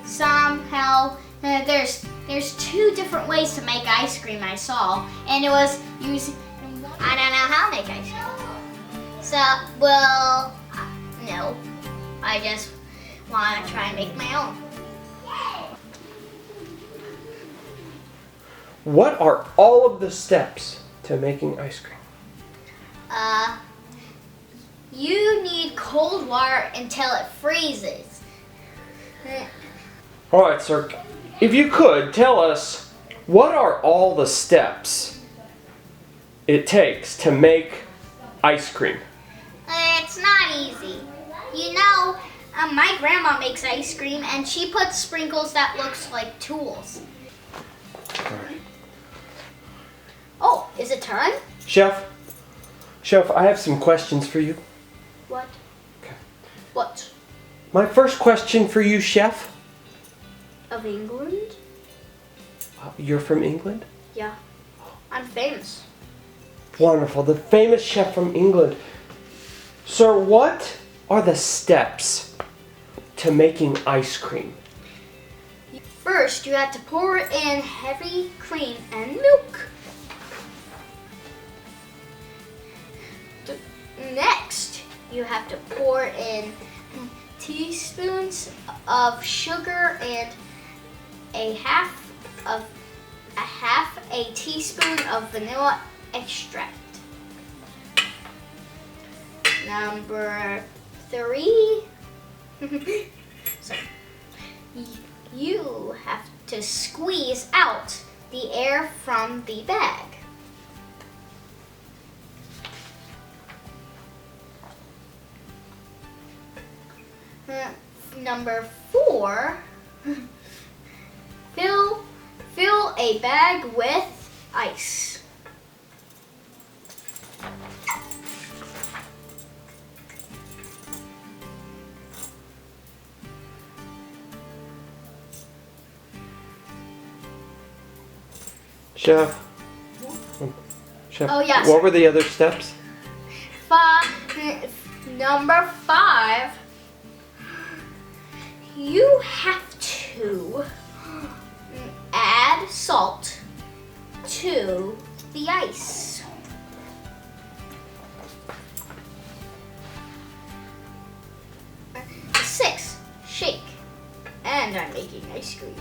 somehow there's two different ways to make ice cream I saw, and it was using. I don't know how to make ice cream. So, well, no, I just want to try and make my own. What are all of the steps to making ice cream? You need cold water until it freezes. All right, sir. If you could tell us, what are all the steps it takes to make ice cream? It's not easy. You know, my grandma makes ice cream and she puts sprinkles that looks like tools. All right. Oh, is it time? Chef, I have some questions for you. What? Okay. What? My first question for you, Chef. Of England? You're from England? Yeah. I'm famous. Wonderful. The famous chef from England. Sir, what are the steps to making ice cream? First, you have to pour in heavy cream and milk. Next, you have to pour in teaspoons of sugar and a half a teaspoon of vanilla extract. Number 3, so you have to squeeze out the air from the bag. Number 4, fill a bag with ice. Chef, Oh, yes. What were the other steps? Number 5, you have to add salt to the ice. Number 6, shake. And I'm making ice cream.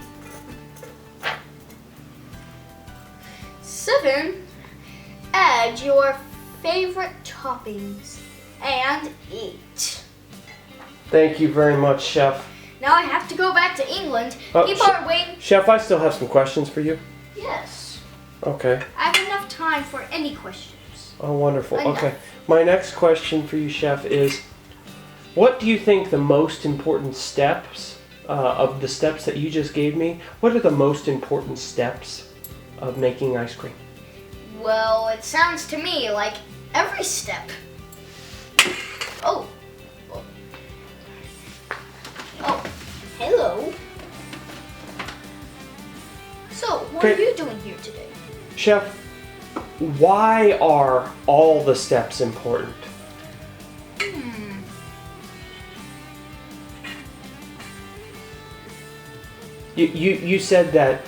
7, add your favorite toppings and eat. Thank you very much, Chef. Now I have to go back to England. People are waiting. Chef, I still have some questions for you. Yes. Okay. I have enough time for any questions. Oh, wonderful. Enough. Okay. My next question for you, Chef, is what do you think the most important steps of the steps that you just gave me? What are the most important steps of making ice cream? Well, it sounds to me like every step. Oh. Oh, hello. So, what are you doing here today? Chef, why are all the steps important? You said that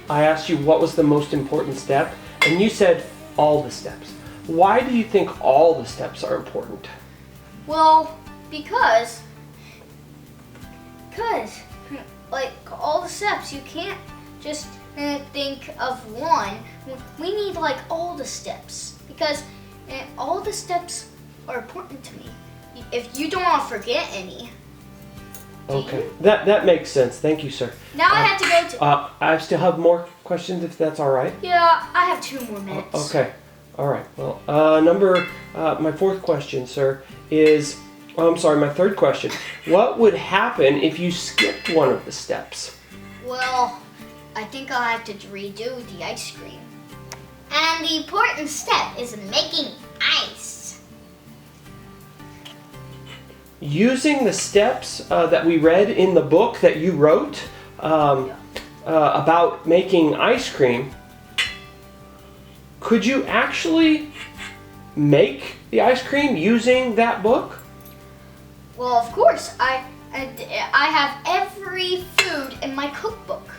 I asked you what was the most important step, and you said all the steps. Why do you think all the steps are important? Well, because like all the steps, you can't just think of one. We need like all the steps because all the steps are important to me. If you don't want to forget any. Okay, that makes sense. Thank you, sir. Now I have to go to. I still have more questions, if that's all right. Yeah, I have 2 more minutes. Okay, all right. Well, my fourth question, sir, is. Oh, I'm sorry, my third question. What would happen if you skipped one of the steps? Well, I think I'll have to redo the ice cream. And the important step is making ice. Using the steps that we read in the book that you wrote about making ice cream, could you actually make the ice cream using that book? Well, of course, I have every food in my cookbook.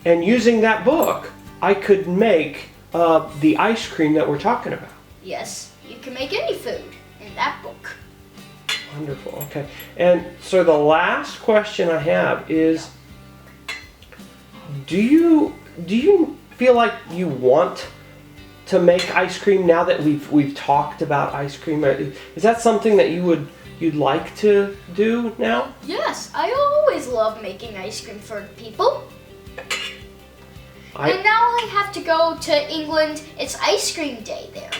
And using that book, I could make the ice cream that we're talking about. Yes, you can make any food in that book. Wonderful. Okay. And so the last question I have is, do you feel like you want to make ice cream now that we've talked about ice cream? Is that something that you'd like to do now? Yes, I always love making ice cream for people. And now I have to go to England. It's ice cream day there.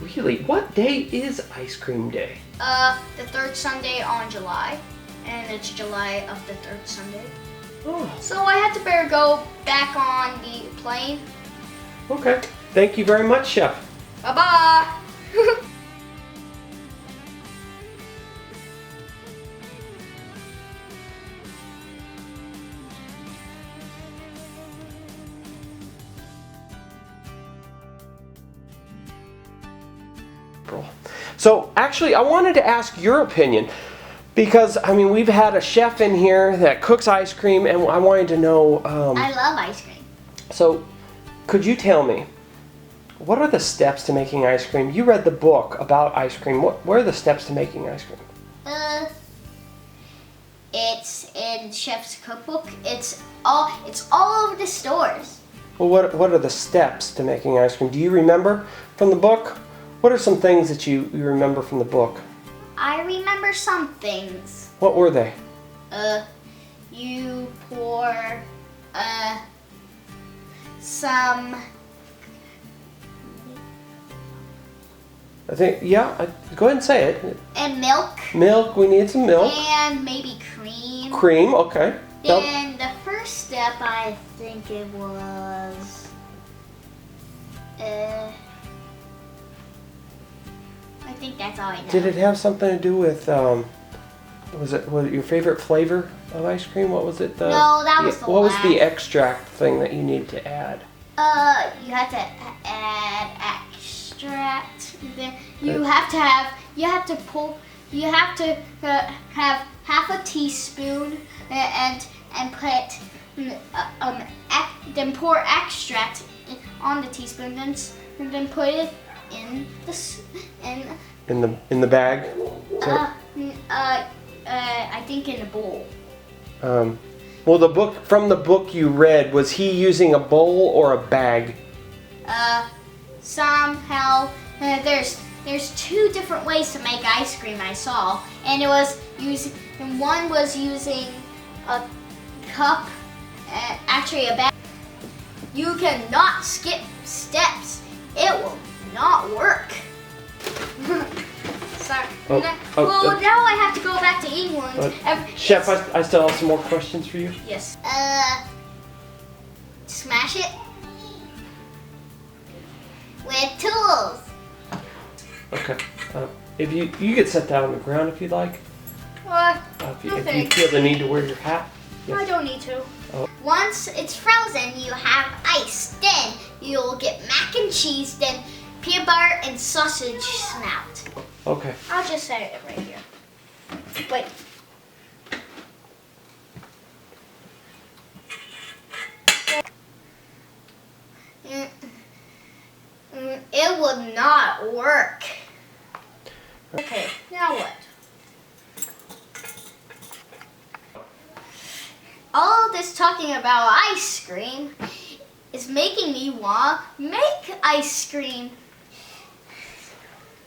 Really? What day is ice cream day? The third Sunday on July. And it's July of the third Sunday. Oh. So I had to better go back on the plane. Okay. Thank you very much, Chef. Bye-bye. So actually, I wanted to ask your opinion because, I mean, we've had a chef in here that cooks ice cream, and I wanted to know. I love ice cream. So, could you tell me, what are the steps to making ice cream? You read the book about ice cream. What are the steps to making ice cream? It's in Chef's cookbook. It's all over the stores. Well, what are the steps to making ice cream? Do you remember from the book? What are some things that you remember from the book? I remember some things. What were they? You pour, some... I think, yeah, go ahead and say it. And milk. Milk, we need some milk. And maybe cream. Cream, okay. Then the first step, I think it was... I think that's all I know. Did it have something to do with, was it your favorite flavor of ice cream? What was it? No, that was the What was last. the extract thing that you need to add? You have to add extract. Then you have to have half a teaspoon and put then pour extract on the teaspoon, and then put it in the bag. I think in a bowl. Well, from the book you read, was he using a bowl or a bag? Somehow there's two different ways to make ice cream I saw, and one was using a cup, actually a bag. You cannot skip steps. It will not work. Sorry. Now I have to go back to England. Chef, I still have some more questions for you. Yes. Smash it with tools. Okay. If you could set that on the ground if you'd like. If you feel the need to wear your hat. Yes. I don't need to. Oh. Once it's frozen, you have ice. Then you'll get mac and cheese, then peanut butter and sausage snout. Okay. I'll just set it right here. Wait. It would not work. Okay, now what? All this talking about ice cream is making me want to make ice cream.